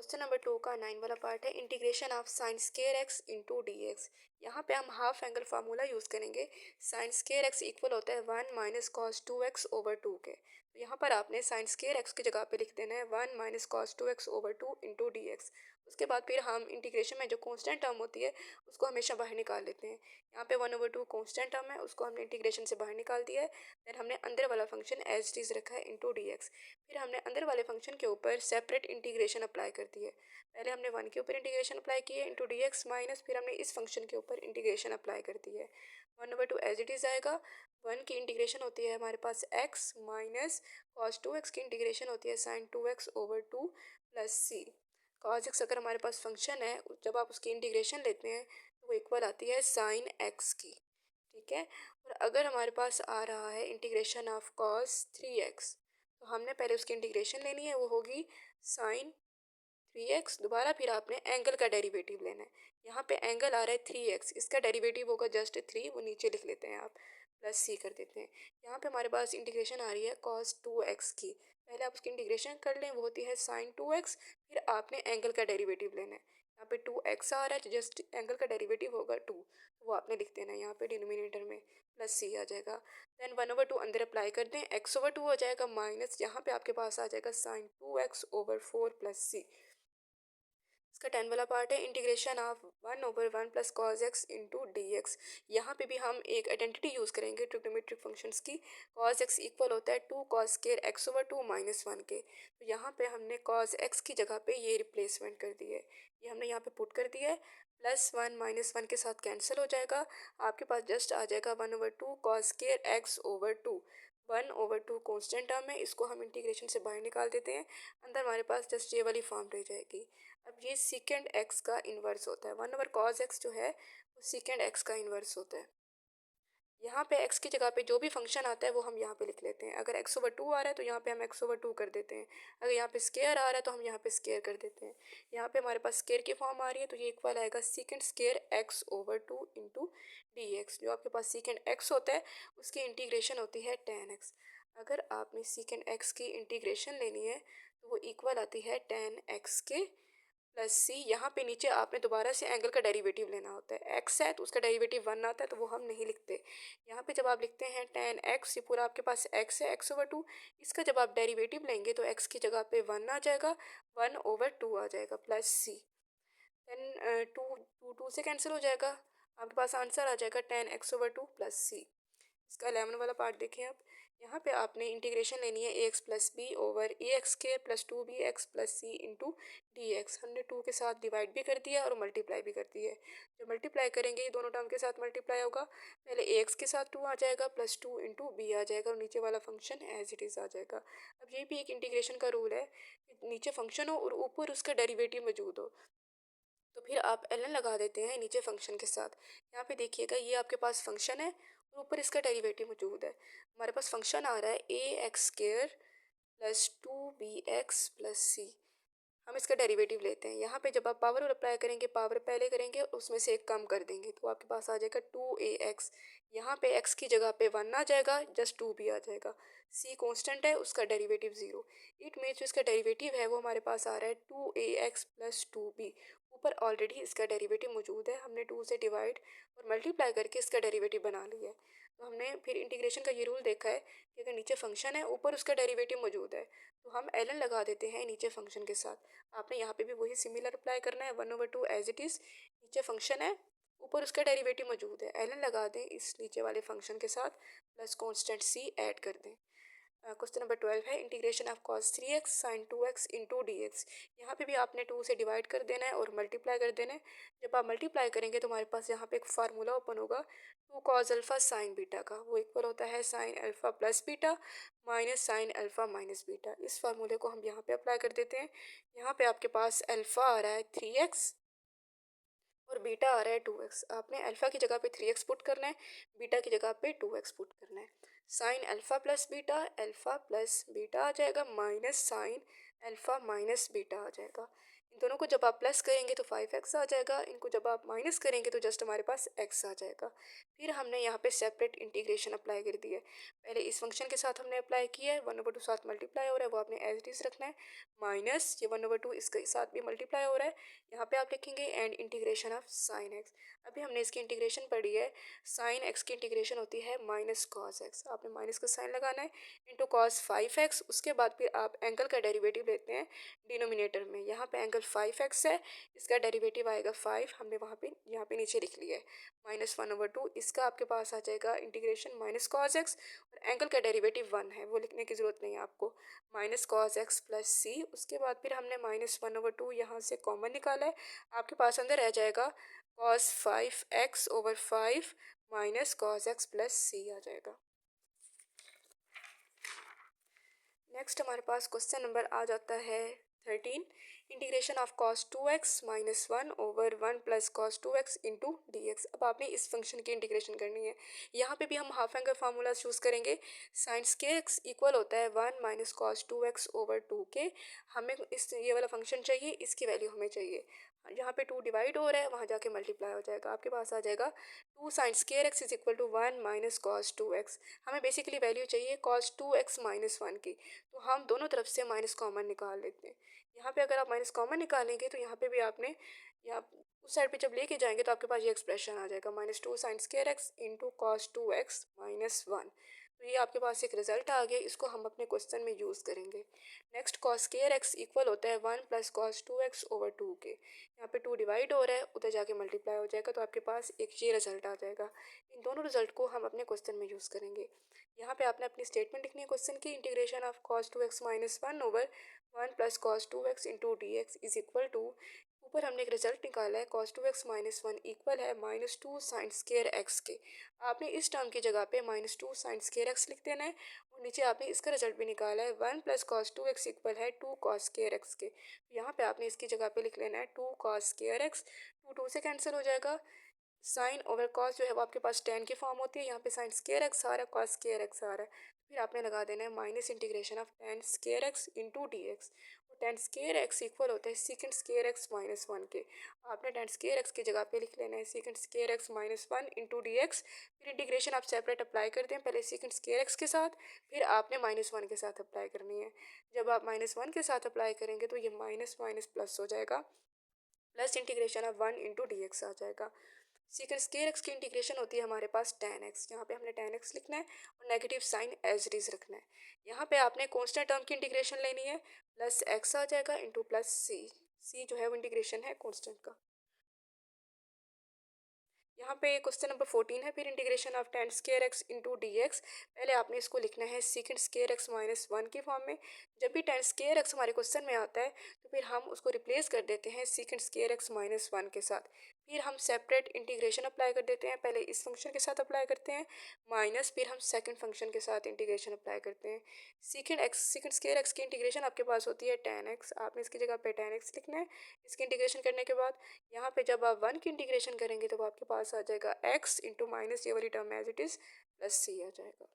Question number 2 का 9 वाला part है integration of sine square x into D x. यहाँ पे हम हाफ एंगल फार्मूला यूज़ करेंगे। साइन स्केयर एक्स इक्वल होता है 1 - cos 2x/2 के। तो यहाँ पर आपने साइन स्केयर एक्स की जगह पे लिख देना है 1 - cos 2x/2 into D x. उसके बाद फिर हम इंटीग्रेशन में जो कॉन्स्टेंट टर्म होती है उसको हमेशा बाहर निकाल लेते हैं। यहाँ पे 1/2 कॉन्स्टेंट टर्म है, उसको हमने इंटीग्रेशन से बाहर निकाल दिया है। देन हमने अंदर वाला फंक्शन एज इट इज़ रखा है इंटू डी एक्स। फिर हमने अंदर वाले फंक्शन के ऊपर सेपरेट इंटीग्रेशन अप्लाई कर दी है। पहले हमने 1 के ऊपर इंटीग्रेशन अप्लाई की है इंटू डी एक्स माइनस, फिर हमने इस फंक्शन के ऊपर इंटीग्रेशन अप्लाई कर दी है। 1/2 एज इट इज़ आएगा। 1 की इंटीग्रेशन होती है हमारे पास x माइनस कॉस 2x की इंटीग्रेशन होती है साइन 2x/2 प्लस सी। कॉस एक्स अगर हमारे पास फंक्शन है, जब आप उसकी इंटीग्रेशन लेते हैं तो वो इक्वल आती है साइन एक्स की। ठीक है। और अगर हमारे पास आ रहा है इंटीग्रेशन ऑफ कॉस 3x, तो हमने पहले उसकी इंटीग्रेशन लेनी है, वो होगी साइन 3x। दोबारा फिर आपने एंगल का डेरिवेटिव लेना है। यहाँ पे एंगल आ रहा है 3x, इसका डेरिवेटिव होगा जस्ट 3, वो नीचे लिख लेते हैं आप, प्लस सी कर देते हैं। यहाँ पे हमारे पास इंटीग्रेशन आ रही है cos 2x की। पहले आप उसकी इंटीग्रेशन कर लें, वो होती है sin 2x। फिर आपने एंगल का डेरिवेटिव लेना है। यहाँ पे 2x आ रहा है, तो जस्ट एंगल का डेरिवेटिव होगा 2, वो आपने लिख देना है यहाँ पे डिनोमिनेटर में, प्लस सी आ जाएगा। देन 1/2 अंदर अप्लाई कर दें, x/2 हो जाएगा माइनस, यहाँ पे आपके पास आ जाएगा sin 2x/4 प्लस सी। इसका 10 वाला पार्ट है integration of 1/1 plus cos x into D x. यहाँ पे भी हम एक आइडेंटिटी यूज़ करेंगे ट्रिग्नोमेट्रिक फंक्शंस की। कॉस एक्स इक्वल होता है 2 कॉस स्क्वायर x/2 माइनस 1 के। तो यहाँ पे हमने कॉस एक्स की जगह पे ये रिप्लेसमेंट कर दी है, ये हमने यहाँ पे पुट कर दिया है। +1 - 1 के साथ कैंसिल हो जाएगा, आपके पास जस्ट आ जाएगा 1/2 cos square x/2। 1/2 constant term है, इसको हम इंटीग्रेशन से बाहर निकाल देते हैं। अंदर हमारे पास जस्ट ये वाली फॉर्म रह जाएगी। अब ये सीकेंड एक्स का इन्वर्स होता है। 1/cos x जो है वो सीकेंड एक्स का इन्वर्स होता है। यहाँ पे x की जगह पे जो भी फंक्शन आता है वो हम यहाँ पे लिख लेते हैं। अगर x/2 आ रहा है तो यहाँ पे हम x/2 कर देते हैं। अगर यहाँ पे स्केयर आ रहा है तो हम यहाँ पे स्केयर कर देते हैं। यहाँ पे हमारे पास स्केयर की फॉर्म आ रही है, तो ये इक्वल आएगा सीकेंड square x/2 into D x. जो आपके पास सीकेंड x होता है उसकी इंटीग्रेशन होती है tan x। अगर आपने सीकेंड x की इंटीग्रेशन लेनी है तो वो इक्वल आती है tan x के प्लस सी। यहाँ पे नीचे आपने दोबारा से एंगल का डेरिवेटिव लेना होता है। एक्स है तो उसका डेरिवेटिव 1 आता है, तो वो हम नहीं लिखते। यहाँ पे जब आप लिखते हैं tan x, ये पूरा आपके पास x है x/2, इसका जब आप डेरिवेटिव लेंगे तो x की जगह पे 1 आ जाएगा, 1/2 आ जाएगा प्लस सी। देन टू से कैंसिल हो जाएगा, आपके पास आंसर आ जाएगा tan x/2 प्लस सी। इसका 11 वाला पार्ट देखें आप। यहाँ पे आपने इंटीग्रेशन लेनी है ax plus B over ax² plus 2bx plus C into D X. हमने 2 के साथ डिवाइड भी कर दिया और मल्टीप्लाई भी कर दी है। जब मल्टीप्लाई करेंगे ये दोनों टर्म के साथ मल्टीप्लाई होगा, पहले ax के साथ 2 आ जाएगा प्लस 2 इंटू बी आ जाएगा और नीचे वाला फंक्शन एज इट इज़ आ जाएगा। अब ये भी एक इंटीग्रेशन का रूल है, नीचे फंक्शन हो और ऊपर उसका डेरिवेटिव मौजूद हो, तो फिर आप ln लगा देते हैं नीचे फंक्शन के साथ। यहाँ पे देखिएगा ये आपके पास फंक्शन है और ऊपर इसका डेरिवेटिव मौजूद है। हमारे पास फंक्शन आ रहा है ax² प्लस 2bx प्लस सी। हम इसका डेरिवेटिव लेते हैं। यहाँ पे जब आप पावर अप्लाई करेंगे, पावर पहले करेंगे उसमें से एक कम कर देंगे, तो आपके पास आ जाएगा 2ax। यहाँ पे x की जगह पे 1 आ जाएगा, जस्ट 2b आ जाएगा। c कांस्टेंट है, उसका डेरिवेटिव 0। इट मीन्स जो इसका डेरिवेटिव है वो हमारे पास आ रहा है 2ax प्लस 2b। ऊपर ऑलरेडी इसका डेरिवेटिव मौजूद है, हमने 2 से डिवाइड और मल्टीप्लाई करके इसका डेरिवेटिव बना लिया है। तो हमने फिर इंटीग्रेशन का ये रूल देखा है कि अगर नीचे फंक्शन है ऊपर उसका डेरिवेटिव मौजूद है तो हम ln लगा देते हैं नीचे फंक्शन के साथ। आपने यहाँ पे भी वही सिमिलर अप्लाई करना है। 1/2 एज इट इज़, नीचे फंक्शन है ऊपर उसका डेरिवेटिव मौजूद है, ln लगा दें इस नीचे वाले फंक्शन के साथ, प्लस कांस्टेंट c ऐड कर दें। क्वेश्चन नंबर 12 है integration of cos 3x sin 2x into D x. यहाँ पे भी आपने 2 से डिवाइड कर देना है और मल्टीप्लाई कर देना है। जब आप मल्टीप्लाई करेंगे तो हमारे पास यहाँ पे एक फार्मूला ओपन होगा 2 cos अल्फ़ा साइन बीटा का, वो इक्वल होता है sine alpha plus beta minus sine alpha minus beta. इस फार्मूले को हम यहाँ पे अप्लाई कर देते हैं। यहाँ पे आपके पास अल्फ़ा आ रहा है 3x और बीटा आ रहा है 2x। आपने अल्फ़ा की जगह पे 3x पुट करना है, बीटा की जगह पे 2x पुट करना है। Sine alpha plus beta, alpha plus beta आ जाएगा minus sine alpha minus beta आ जाएगा। इन दोनों को जब आप प्लस करेंगे तो 5x आ जाएगा, इनको जब आप माइनस करेंगे तो जस्ट हमारे पास x आ जाएगा। फिर हमने यहाँ पे सेपरेट इंटीग्रेशन अप्लाई कर दिया है। पहले इस फंक्शन के साथ हमने अप्लाई किया है, 1/2 साथ मल्टीप्लाई हो रहा है, वो आपने एज इट इज रखना है, माइनस ये 1/2 इसके साथ भी मल्टीप्लाई हो रहा है, यहाँ पे आप लिखेंगे and integration of sine x. अभी हमने इसकी इंटीग्रेशन पढ़ी है, साइन एक्स की इंटीग्रेशन होती है माइनस कॉस एक्स, आपने माइनस का साइन लगाना है, इंटू कॉस 5x, उसके बाद फिर आप एंगल का डेरिवेटिव लेते हैं डिनोमिनेटर में। यहाँ पे एंगल 5x है, इसका डेरिवेटिव आएगा 5, हमने वहाँ पे यहाँ पे नीचे लिख लिया है -1/2, इसका आपके पास आ जाएगा इंटीग्रेशन माइनस कॉस एक्स, और एंगल का डेरिवेटिव 1 है, वो लिखने की ज़रूरत नहीं है आपको, माइनस कॉस एक्स प्लस सी। उसके बाद फिर हमने -1/2 यहाँ से कॉमन निकाला है, आपके पास अंदर रह जाएगा cos 5x/5 minus cos X plus C आ जाएगा। नेक्स्ट हमारे पास क्वेश्चन नंबर आ जाता है 13, integration of cos 2x minus 1/1 plus cos 2x into D x. अब आपने इस फंक्शन की इंटीग्रेशन करनी है, यहाँ पे भी हम हाफ एंगल फार्मूला चूज़ करेंगे, साइंस के एक्स इक्वल होता है 1 माइनस कॉस 2x/2 के। हमें इस ये वाला फंक्शन चाहिए, इसकी वैल्यू हमें चाहिए, जहाँ पे 2 डिवाइड हो रहा है वहाँ जाके मल्टीप्लाई हो जाएगा, आपके पास आ जाएगा 2 sine square x is equal to 1 minus cos 2x। हमें बेसिकली वैल्यू चाहिए कॉस 2x माइनस 1 की, तो हम दोनों तरफ से माइनस कॉमन निकाल लेते हैं। यहाँ पे अगर आप माइनस कॉमन निकालेंगे तो यहाँ पे भी आपने यहाँ उस साइड पे जब लेके जाएंगे तो आपके पास ये एक्सप्रेशन आ जाएगा -2 sine square x into cos 2x minus 1। तो ये आपके पास एक रिजल्ट आ गया, इसको हम अपने क्वेश्चन में यूज़ करेंगे। Next cos square x equal होता है 1 प्लस कॉस 2x/2 के, यहाँ पे 2 डिवाइड हो रहा है, उधर जाके मल्टीप्लाई हो जाएगा, तो आपके पास एक ये रिजल्ट आ जाएगा। इन दोनों रिजल्ट को हम अपने क्वेश्चन में यूज़ करेंगे। यहाँ पे आपने अपनी स्टेटमेंट लिखनी है क्वेश्चन की, integration of cos 2x minus 1/1 plus cos 2x into D x is equal to, ऊपर हमने एक रिजल्ट निकाला है cos 2x माइनस 1 इक्वल है -2 साइन स्केयर एक्स के। आपने इस टर्म की जगह पे -2 साइन स्केयर एक्स लिख देना है, और नीचे आपने इसका रिजल्ट भी निकाला है 1 प्लस कॉस 2x इक्वल है 2 कॉस स्केयर एक्स के। यहाँ पे आपने इसकी जगह पे लिख लेना है 2 कॉस स्केयर एक्स, 2 से कैंसिल हो जाएगा, साइन ओवर कॉस जो है वो आपके पास टेन की फॉर्म होती है, यहाँ पे साइन स्केयर एक्स आ रहा है, कॉस स्केयर एक्स आ रहा है, फिर आपने लगा देना है minus integration of tan square x into D x. Tan square x equal होता है सेकंड स्केयर एक्स माइनस 1 के, आपने टेन स्केयर एक्स की जगह पे लिख लेना है second square x minus 1 into D x. फिर इंटीग्रेशन आप सेपरेट अप्लाई कर दें, पहले सेकंड स्केयर एक्स के साथ, फिर आपने -1 के साथ अप्लाई करनी है। जब आप -1 के साथ अप्लाई करेंगे तो ये माइनस माइनस प्लस हो जाएगा, plus integration of 1 into D X आ जाएगा। सीकर स्केयर एक्स की इंटीग्रेशन होती है हमारे पास tan x, यहाँ पे हमने tan x लिखना है और negative sign as it is रखना है। यहाँ पे आपने कांस्टेंट टर्म की इंटीग्रेशन लेनी है, प्लस x आ जाएगा इंटू प्लस c जो है वो इंटीग्रेशन है कांस्टेंट का। यहाँ पे क्वेश्चन नंबर 14 है, फिर integration of tan square x into D x. पहले आपने इसको लिखना है सेकंड स्केयर एक्स माइनस 1 की फॉर्म में। जब भी टेन स्केयर एक्स हमारे क्वेश्चन में आता है तो फिर हम उसको रिप्लेस कर देते हैं सेकंड स्केयर एक्स माइनस 1 के साथ। फिर हम सेपरेट इंटीग्रेशन अप्लाई कर देते हैं, पहले इस फंक्शन के साथ अप्लाई करते हैं माइनस, फिर हम सेकंड फंक्शन के साथ इंटीग्रेशन अप्लाई करते हैं। सेकंड स्केयर एक्स की इंटीग्रेशन आपके पास होती है टेन एक्स, आपने इसकी जगह पे टेन एक्स लिखना है। इसकी इंटीग्रेशन करने के बाद यहाँ पे जब आप 1 की इंटीग्रेशन करेंगे तो आपके पास आ जाएगा x इंटू माइनस ये वाली term as it is plus c आ जाएगा।